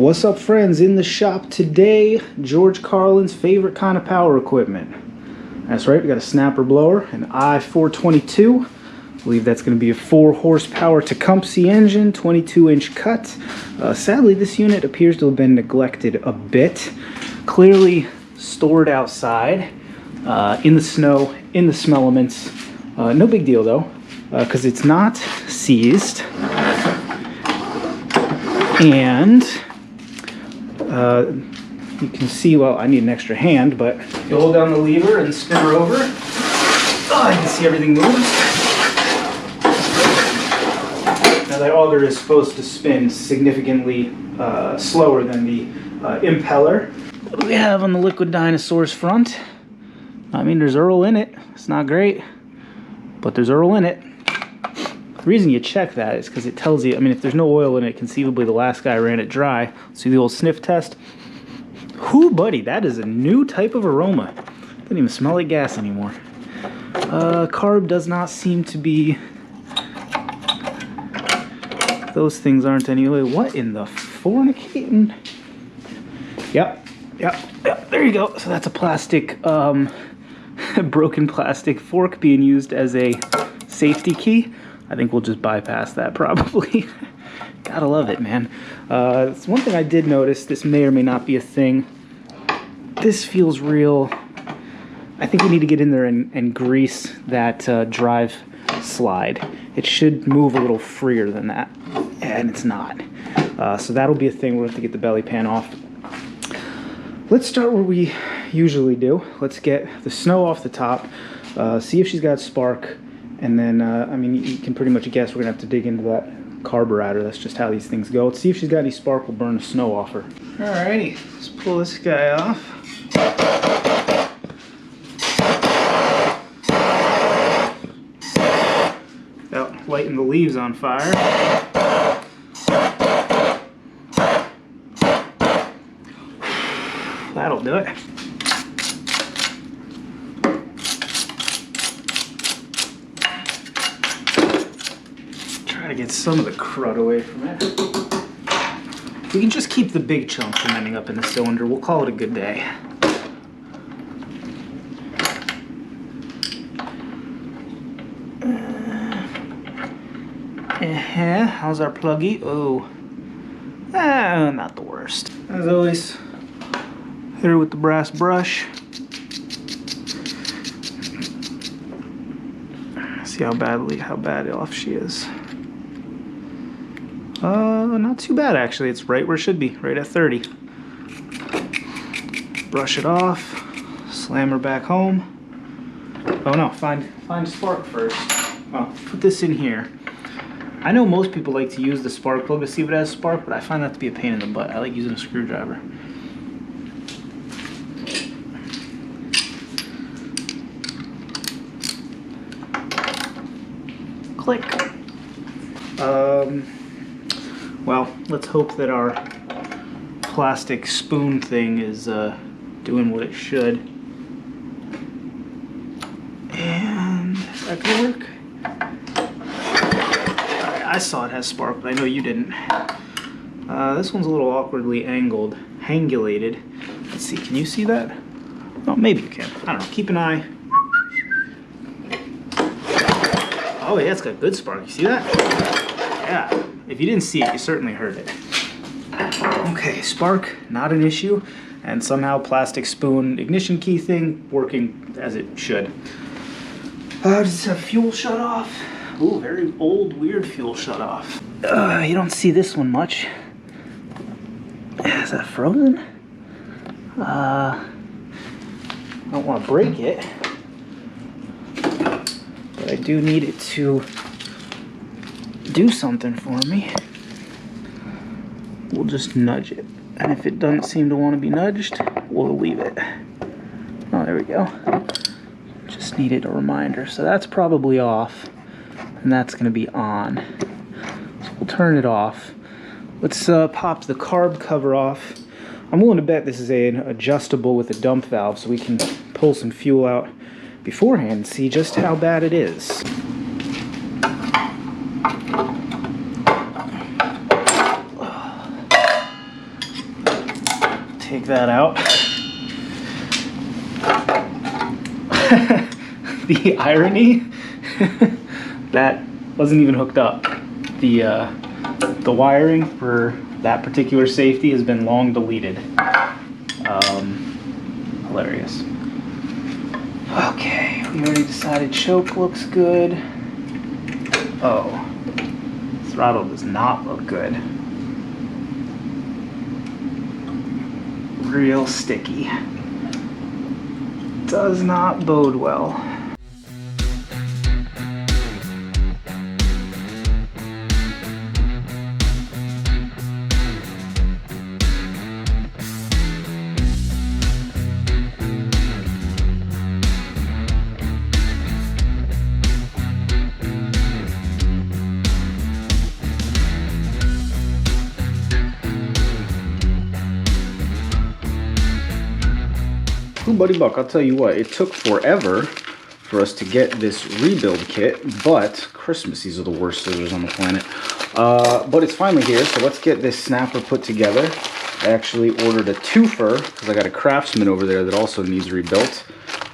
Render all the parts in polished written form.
What's up, friends? In the shop today, George Carlin's favorite kind of power equipment. That's right, we got a snapper blower, an I422. I believe that's going to be a 4 horsepower Tecumseh engine, 22-inch cut. Sadly, this unit appears to have been neglected a bit. Clearly stored outside, in the snow, in the smellements. No big deal though, because it's not seized. And you can see, well, I need an extra hand, but you hold down the lever and spin her over. Oh, I can see everything moves. Now that auger is supposed to spin significantly slower than the impeller. What do we have on the Liquid Dinosaur's front? I mean, there's Earl in it. It's not great, but there's Earl in it. The reason you check that is because it tells you, I mean, if there's no oil in it, conceivably the last guy ran it dry. Let's do the old sniff test. Whoo, buddy, that is a new type of aroma. Doesn't even smell like gas anymore. Carb does not seem to be... Those things aren't anyway. What in the fornicating? Yep, there you go. So that's a plastic, broken plastic fork being used as a safety key. I think we'll just bypass that probably. Gotta love it, man. It's one thing I did notice. This may or may not be a thing. This feels real. I think we need to get in there and grease that drive slide. It should move a little freer than that, and it's not. So that'll be a thing. We'll have to get the belly pan off. Let's start where we usually do. Let's get the snow off the top, see if she's got spark, and then, I mean, you can pretty much guess we're going to have to dig into that carburetor. That's just how these things go. Let's see if she's got any spark. We'll burn the snow off her. Alrighty, let's pull this guy off. Without lighting the leaves on fire. That'll do it. Try to get some of the crud away from it. We can just keep the big chunk from ending up in the cylinder. We'll call it a good day. How's our pluggy? Oh, not the worst. As always, hit her with the brass brush. See how bad off she is. Not too bad actually. It's right where it should be, right at 30. Brush it off, slam her back home. Oh no, find spark first. Well, put this in here. I know most people like to use the spark plug to see if it has spark, but I find that to be a pain in the butt. I like using a screwdriver. Click. Well, let's hope that our plastic spoon thing is doing what it should. And is that gonna work? I saw it has spark, but I know you didn't. This one's a little awkwardly angulated. Let's see, can you see that? Oh, maybe you can. I don't know, keep an eye. Oh yeah, it's got good spark, you see that? Yeah, if you didn't see it, you certainly heard it. Okay, spark, not an issue. And somehow plastic spoon ignition key thing working as it should. Does it have fuel shut off? Ooh, very old, weird fuel shut off. You don't see this one much. Is that frozen? I don't want to break it, but I do need it to do something for me. We'll just nudge it, and if it doesn't seem to want to be nudged, we'll leave it. Oh, there we go. Just needed a reminder. So that's probably off. And that's going to be on. So we'll turn it off. Let's pop the carb cover off. I'm willing to bet this is an adjustable with a dump valve, so we can pull some fuel out beforehand and see just how bad it is. take that out. The irony, that wasn't even hooked up. The wiring for that particular safety has been long deleted. Hilarious. Okay, we already decided choke looks good. Oh, throttle does not look good. Real sticky. Does not bode well. Ooh, Buddy Buck, I'll tell you what, it took forever for us to get this rebuild kit, but Christmas, these are the worst scissors on the planet. But it's finally here, so let's get this snapper put together. I actually ordered a twofer, because I got a Craftsman over there that also needs rebuilt.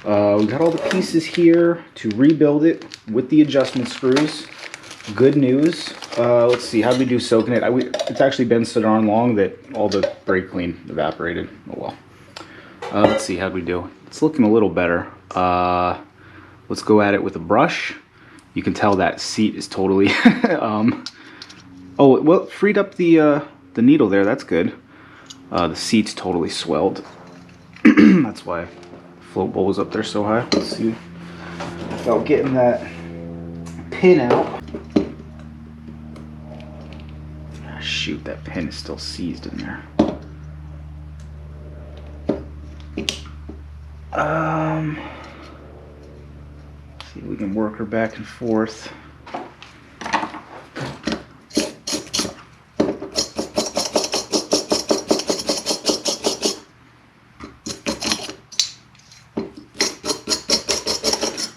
We got all the pieces here to rebuild it with the adjustment screws. Good news. Let's see, how did we do soaking it? It's actually been so darn long that all the brake clean evaporated. Oh well. Let's see, how'd we do? It's looking a little better. Let's go at it with a brush. You can tell that seat is totally... oh, well, it freed up the needle there. That's good. The seat's totally swelled. That's why the float bowl is up there so high. Let's see about getting that pin out. Ah, shoot, that pin is still seized in there. See if we can work her back and forth.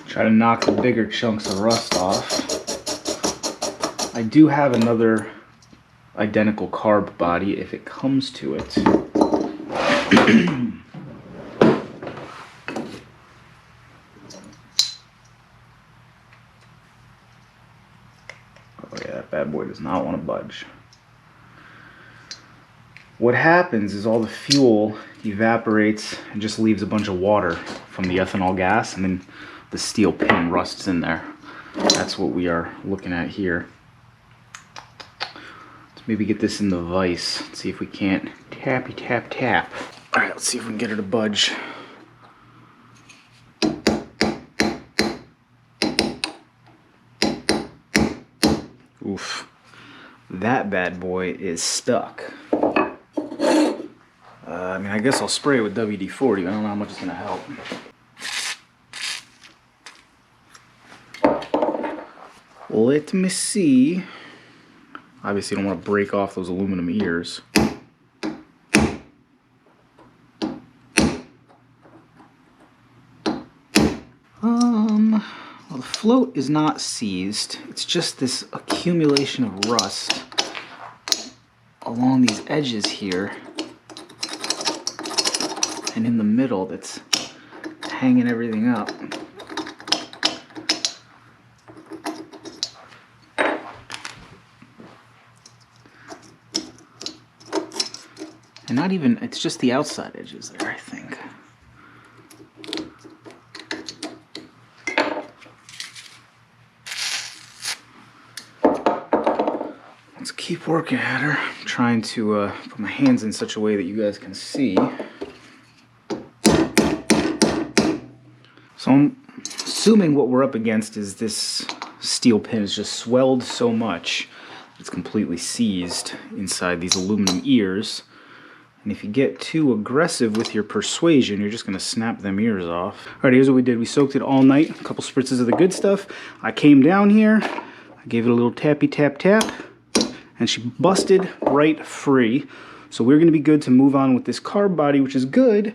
Try to knock the bigger chunks of rust off. I do have another identical carb body if it comes to it. Oh yeah, that bad boy does not want to budge. What happens is all the fuel evaporates and just leaves a bunch of water from the ethanol gas, and then the steel pin rusts in there. That's what we are looking at here. Let's maybe get this in the vise. Let's see if we can't tappy tap tap. All right, let's see if we can get her to budge. Oof, that bad boy is stuck. I mean, I guess I'll spray it with WD-40. I don't know how much it's gonna help. Let me see. Obviously, you don't want to break off those aluminum ears. Well, the float is not seized. It's just this accumulation of rust along these edges here and in the middle that's hanging everything up. And not even, it's just the outside edges there, I think. Let's keep working at her. I'm trying to put my hands in such a way that you guys can see. So I'm assuming what we're up against is this steel pin is just swelled so much it's completely seized inside these aluminum ears. And if you get too aggressive with your persuasion, you're just going to snap them ears off. All right, here's what we did. We soaked it all night, a couple spritzes of the good stuff. I came down here, I gave it a little tappy tap tap, and she busted right free. So we're going to be good to move on with this carb body, which is good,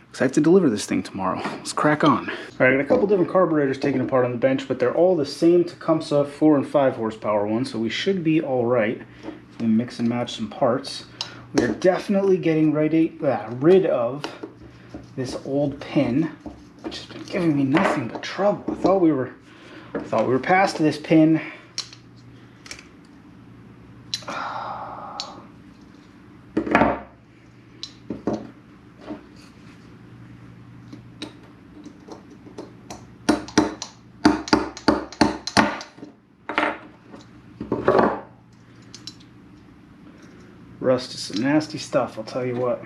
because I have to deliver this thing tomorrow. Let's crack on. All right, I got a couple different carburetors taken apart on the bench, but they're all the same Tecumseh 4 and 5 horsepower ones, so we should be all right. We mix and match some parts. we're definitely getting rid of this old pin, which has been giving me nothing but trouble. I thought we were past this pin. Rust is some nasty stuff, I'll tell you what.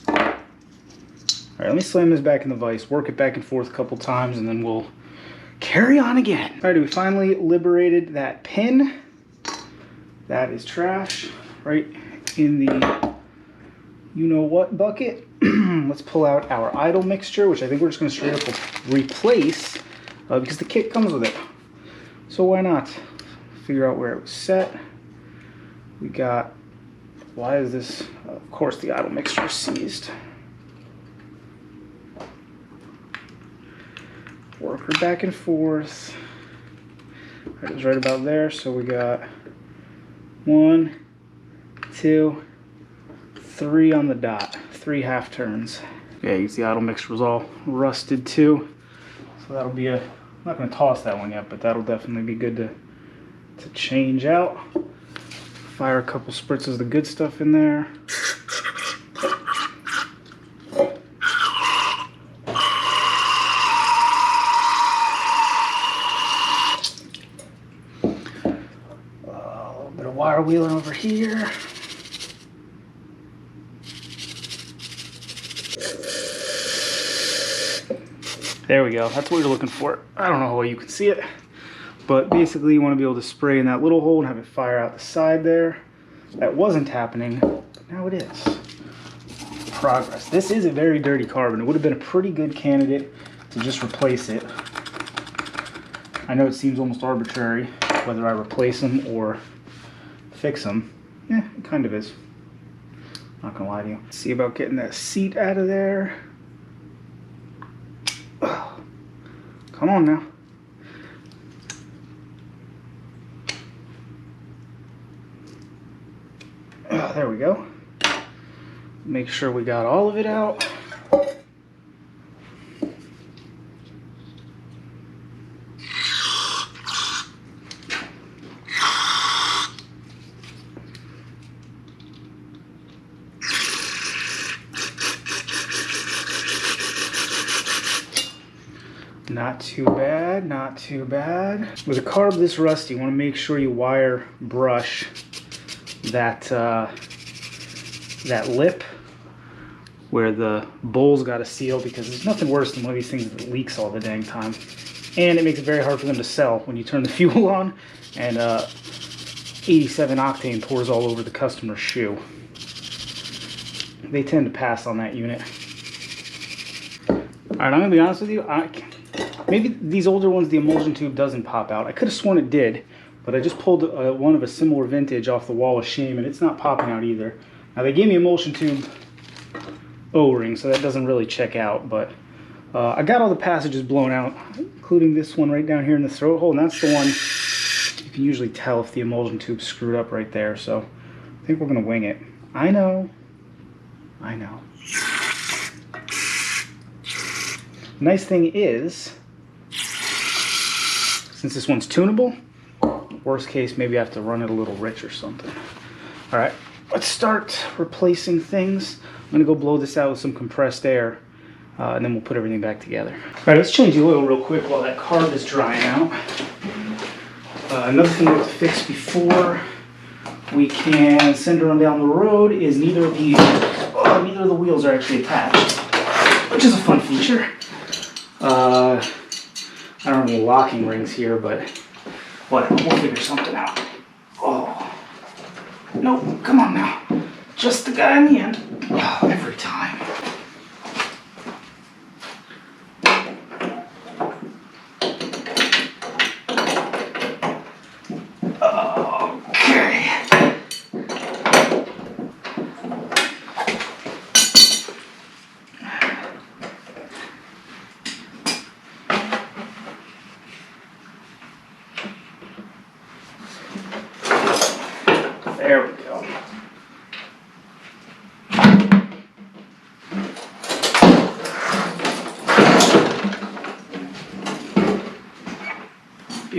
Alright, let me slam this back in the vise, work it back and forth a couple times, and then we'll carry on again. Alright, we finally liberated that pin. That is trash, right in the you-know-what bucket. Let's pull out our idle mixture, which I think we're just going to straight up replace, because the kit comes with it. So why not? Figure out where it was set. We got, why is this? Of course the idle mixture is seized. Work her back and forth. It was right about there, so we got 1, 2, 3 on the dot. 3 half turns. Yeah, you can see the idle mixture was all rusted too. So that'll be I'm not going to toss that one yet, but that'll definitely be good to change out. Fire a couple spritz of the good stuff in there. A little bit of wire wheeling over here. There we go. That's what you're looking for. I don't know how well you can see it, but basically you want to be able to spray in that little hole and have it fire out the side there. That wasn't happening, but now it is. Progress. This is a very dirty carbon. It would have been a pretty good candidate to just replace it. I know it seems almost arbitrary whether I replace them or fix them. Yeah, it kind of is. Not gonna lie to you. See about getting that seat out of there. Come on now. There we go. Make sure we got all of it out. Not too bad, not too bad. With a carb this rusty, you want to make sure you wire brush that that lip where the bowl's got to seal, because there's nothing worse than one of these things that leaks all the dang time. And it makes it very hard for them to sell when you turn the fuel on and 87 octane pours all over the customer's shoe. They tend to pass on that unit. Alright, I'm going to be honest with you. Maybe these older ones, the emulsion tube doesn't pop out. I could have sworn it did, but I just pulled one of a similar vintage off the wall of shame, and it's not popping out either. Now, they gave me emulsion tube O-ring, so that doesn't really check out, but I got all the passages blown out, including this one right down here in the throat hole, and that's the one you can usually tell if the emulsion tube's screwed up right there, so I think we're going to wing it. I know. Nice thing is, since this one's tunable, worst case, maybe I have to run it a little rich or something. All right, let's start replacing things. I'm gonna go blow this out with some compressed air, and then we'll put everything back together. All right, let's change the oil real quick while that carb is drying out. Another thing we have to fix before we can send her on down the road is neither of the wheels are actually attached, which is a fun feature. I don't have any locking rings here, but whatever, we'll figure something out. Oh, no, come on now. Just the guy in the end. Oh, every time. Okay.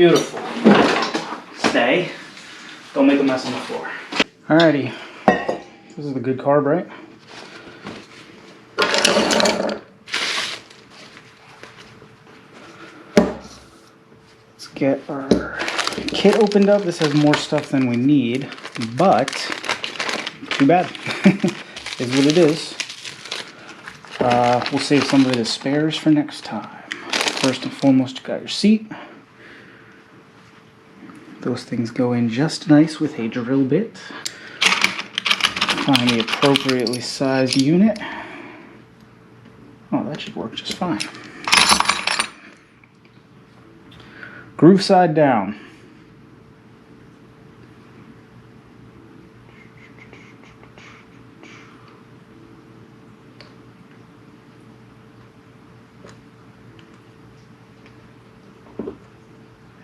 Beautiful. Stay. Don't make a mess on the floor. Alrighty. This is the good carb, right? Let's get our kit opened up. This has more stuff than we need, but too bad. Is what it is. We'll save some of it as spares for next time. First and foremost, you got your seat. Those things go in just nice with a drill bit. Find the appropriately sized unit. Oh, that should work just fine. Groove side down.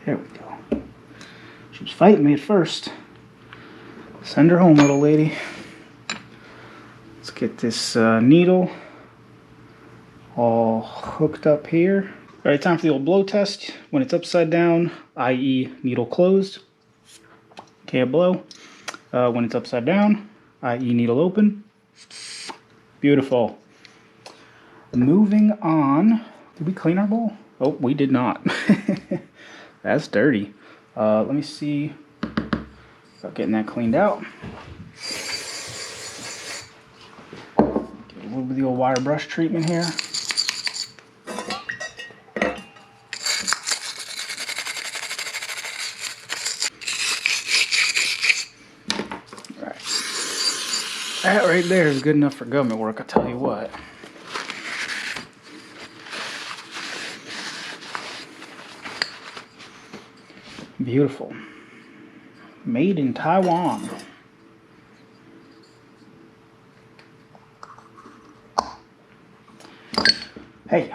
There we go. She was fighting me at first. Send her home, little lady. Let's get this needle all hooked up here. All right, time for the old blow test. When it's upside down, i.e. needle closed, can't blow. When it's upside down, i.e. needle open. Beautiful. Moving on. Did we clean our bowl? Oh, we did not. That's dirty. Let me see about getting that cleaned out. Get a little bit of the old wire brush treatment here. Alright. That right there is good enough for government work, I'll tell you what. Beautiful. Made in Taiwan. Hey.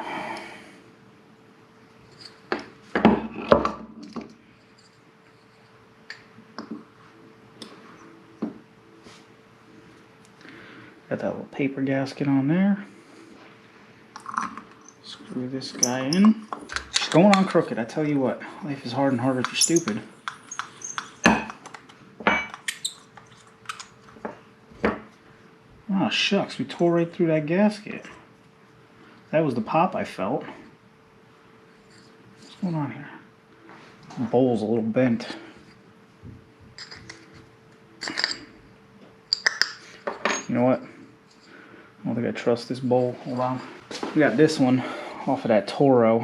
Got that little paper gasket on there. Screw this guy in. It's going on crooked, I tell you what. Life is hard and harder if you're stupid. Oh shucks, we tore right through that gasket. That was the pop I felt. What's going on here? The bowl's a little bent. You know what? I don't think I trust this bowl. Hold on. We got this one off of that Toro.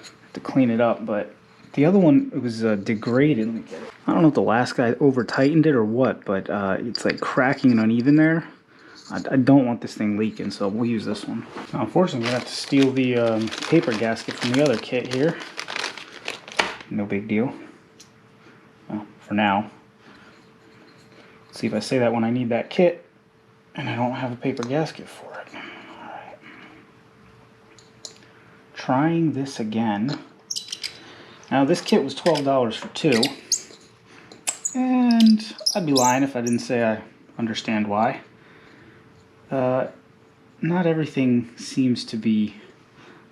Have to clean it up, but the other one, it was degraded. Let me get it. I don't know if the last guy over tightened it or what, but it's like cracking and uneven there. I don't want this thing leaking, so we'll use this one. Now, unfortunately, I'm gonna have to steal the paper gasket from the other kit here. No big deal. Well, for now. Let's see if I say that when I need that kit, and I don't have a paper gasket for it. All right. Trying this again. Now, this kit was $12 for two, and I'd be lying if I didn't say I understand why. Not everything seems to be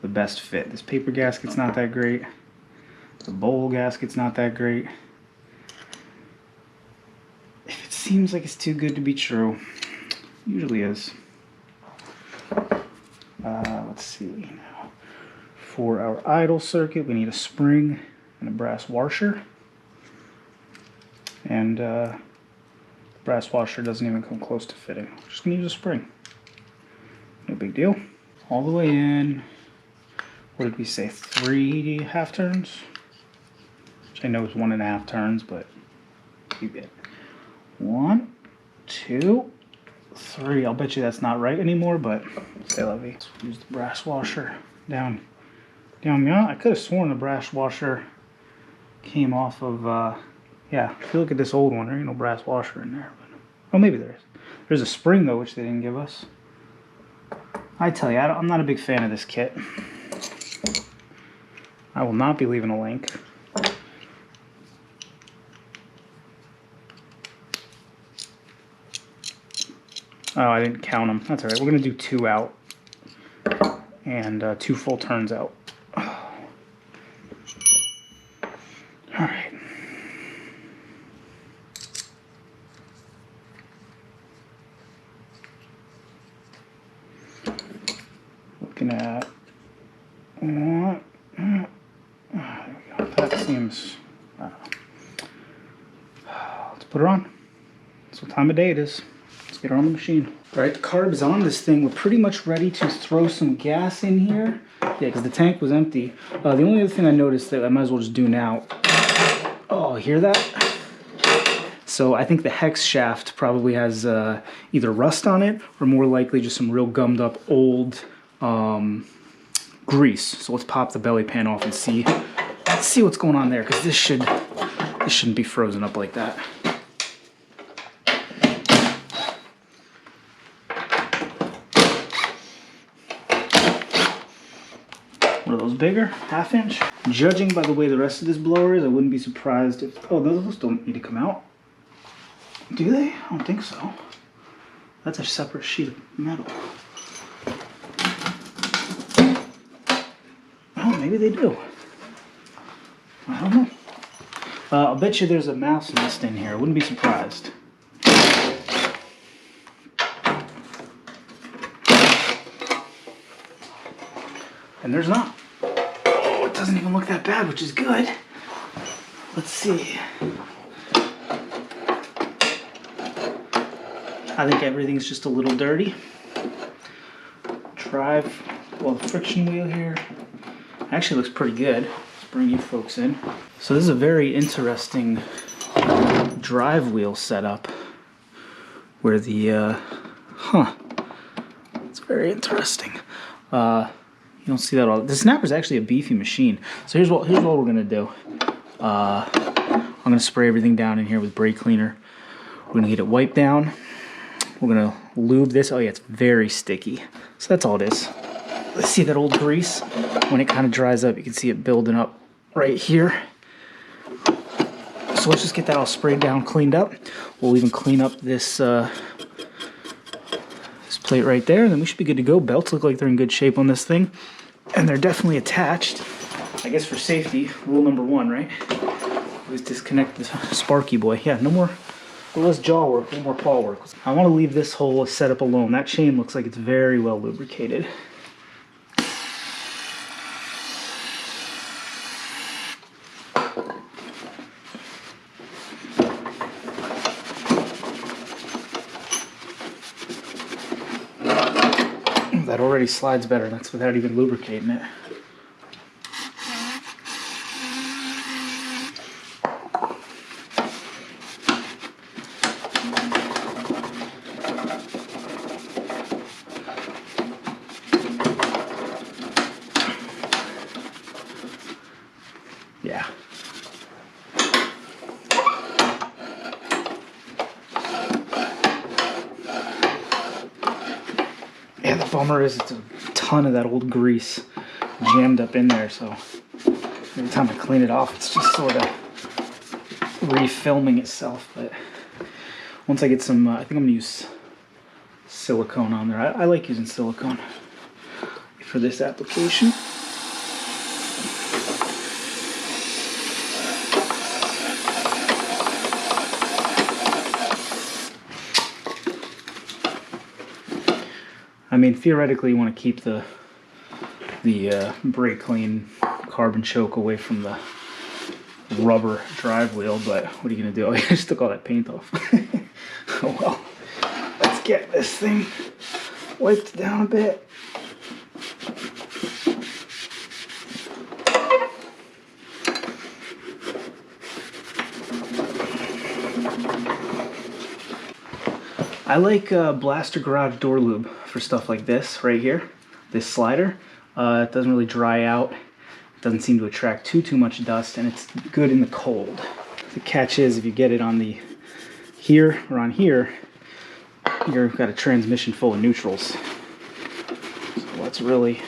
the best fit. This paper gasket's not that great. The bowl gasket's not that great. If it seems like it's too good to be true, it usually is. Let's see now. For our idle circuit, we need a spring and a brass washer. And the brass washer doesn't even come close to fitting. We're just gonna use a spring. No big deal. All the way in. What did we say? 3 half turns? Which I know is 1.5 turns, but you get 1, 2, 3. I'll bet you that's not right anymore, but say la vie. Let's use the brass washer down. I could have sworn the brass washer came off of. Yeah, if you look at this old one, there ain't no brass washer in there. But, oh, maybe there is. There's a spring though, which they didn't give us. I tell you, I'm not a big fan of this kit. I will not be leaving a link. Oh, I didn't count them. That's all right. We're going to do 2 out and 2 full turns out. looking at. What? There we go. That seems. I don't know. Let's put her on. That's what time of day it is. Let's get her on the machine. All right, the carb's on this thing. We're pretty much ready to throw some gas in here. Yeah, because the tank was empty. The only other thing I noticed that I might as well just do now. Oh, hear that? So I think the hex shaft probably has either rust on it or more likely just some real gummed up old grease. So let's pop the belly pan off and see what's going on there, because this shouldn't be frozen up like that. One of those bigger, 1/2 inch. Judging by the way the rest of this blower is, I wouldn't be surprised if, oh, those don't need to come out. Do they? I don't think so. That's a separate sheet of metal. Oh, maybe they do. I don't know. I'll bet you there's a mouse nest in here. I wouldn't be surprised. And there's not. Oh, it doesn't even look that bad, which is good. Let's see. I think everything's just a little dirty. The friction wheel here actually looks pretty good. Let's bring you folks in. So this is a very interesting drive wheel setup where the, it's very interesting. You don't see that all. The snapper's actually a beefy machine. So here's what we're gonna do. I'm gonna spray everything down in here with brake cleaner. We're gonna get it wiped down. We're gonna lube this. Oh yeah, it's very sticky. So that's all it is. Let's see that old grease. When it kind of dries up, you can see it building up right here. So let's just get that all sprayed down, cleaned up. We'll even clean up this this plate right there, and then we should be good to go. Belts look like they're in good shape on this thing, and they're definitely attached. I guess for safety, rule number 1, right? Always disconnect the Sparky boy. Yeah, no more. Less jaw work, no more paw work. I want to leave this whole setup alone. That chain looks like it's very well lubricated. That already slides better. That's without even lubricating it. Yeah. Yeah, the bummer is it's a ton of that old grease jammed up in there, so every time I clean it off, it's just sort of refilming itself. But once I get some, I think I'm going to use silicone on there. I like using silicone for this application. I mean, theoretically, you want to keep the brake clean carbon choke away from the rubber drive wheel, but what are you going to do? I just took all that paint off. Oh well. Let's get this thing wiped down a bit. I like Blaster Garage door lube for stuff like this right here, this slider. It doesn't really dry out. It doesn't seem to attract too much dust, and it's good in the cold. The catch is if you get it on the here or on here, you've got a transmission full of neutrals. So let's really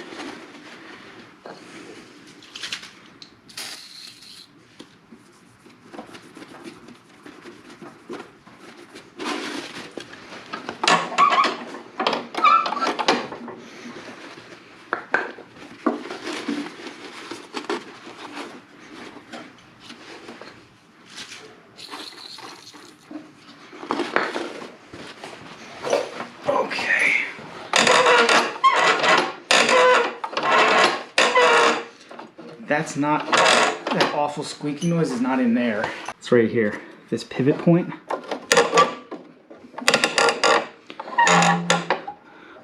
that's not, that awful squeaky noise is not in there. It's right here, this pivot point.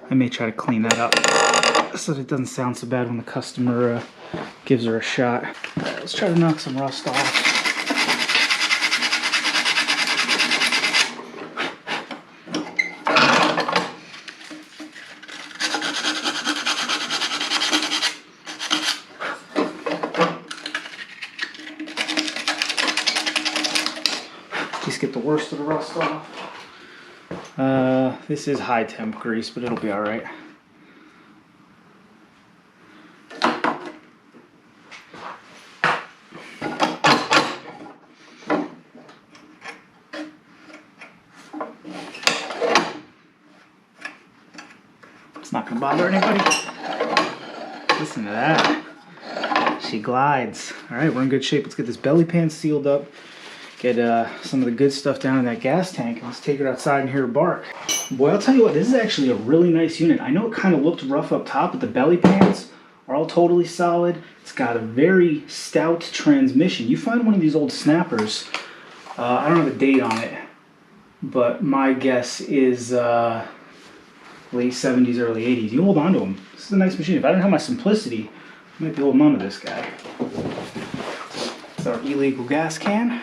I may try to clean that up so that it doesn't sound so bad when the customer gives her a shot. All right, let's try to knock some rust off. Just get the worst of the rust off. This is high temp grease, but it'll be all right. It's not gonna bother anybody. Listen to that. She glides. All right, we're in good shape. Let's get this belly pan sealed up. Get some of the good stuff down in that gas tank. Let's take her outside and hear her bark. Boy, I'll tell you what, this is actually a really nice unit. I know it kind of looked rough up top, but the belly pans are all totally solid. It's got a very stout transmission. You find one of these old snappers, I don't have a date on it, but my guess is late 70s, early 80s. You hold on to them. This is a nice machine. If I didn't have my Simplicity, I might be holding on to this guy. It's our illegal gas can.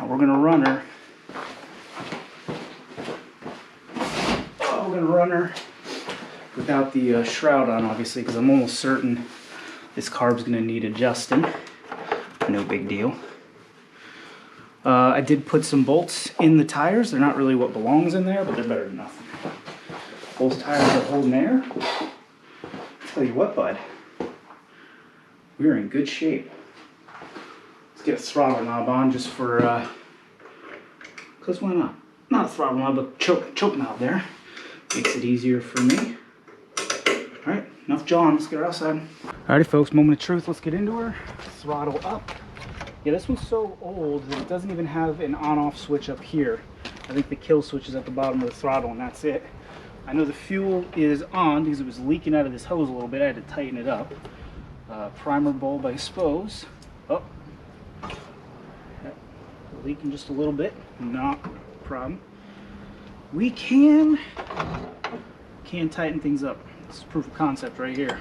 We're gonna run her. Oh, we're gonna run her without the shroud on, obviously, because I'm almost certain this carb's gonna need adjusting. No big deal. I did put some bolts in the tires. They're not really what belongs in there, but they're better than nothing. Those tires are holding air. Tell you what, bud, we're in good shape. Let's get a throttle knob on just for because why not? Not a throttle knob, but choke knob there. Makes it easier for me. Alright, enough jawing, let's get her outside. Alrighty folks, moment of truth, let's get into her. Throttle up. Yeah, this one's so old that it doesn't even have an on-off switch up here. I think the kill switch is at the bottom of the throttle and that's it. I know the fuel is on because it was leaking out of this hose a little bit. I had to tighten it up. Primer bulb, I suppose. Oh. Leaking just a little bit, not a problem. We can tighten things up. This is proof of concept right here.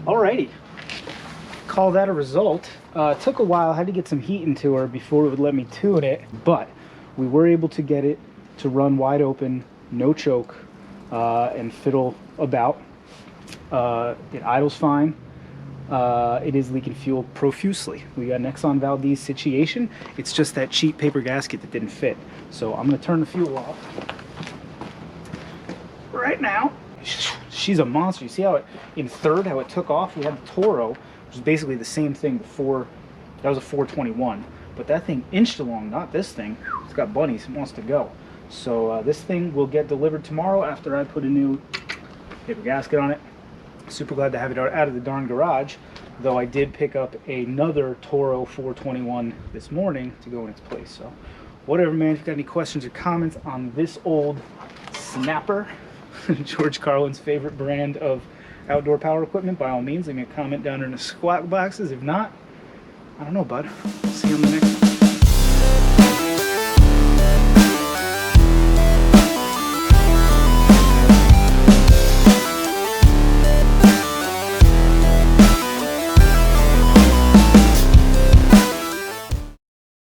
Alrighty, call that a result. It took a while. I had to get some heat into her before it would let me tune it, but we were able to get it to run wide open, no choke, and fiddle about. It idles fine. It is leaking fuel profusely. We got an Exxon Valdez situation. It's just that cheap paper gasket that didn't fit. So I'm going to turn the fuel off right now. She's a monster. You see how it, in third, how it took off? We had the Toro, which is basically the same thing before. That was a 421. But that thing inched along, not this thing. It's got bunnies, it wants to go. So this thing will get delivered tomorrow after I put a new paper gasket on it. Super glad to have it out of the darn garage, though I did pick up another Toro 421 this morning to go in its place. So whatever, man. If you got any questions or comments on this old snapper, George Carlin's favorite brand of outdoor power equipment, by all means, leave me a comment down in the squat boxes. If not, I don't know, bud. See you on the next one.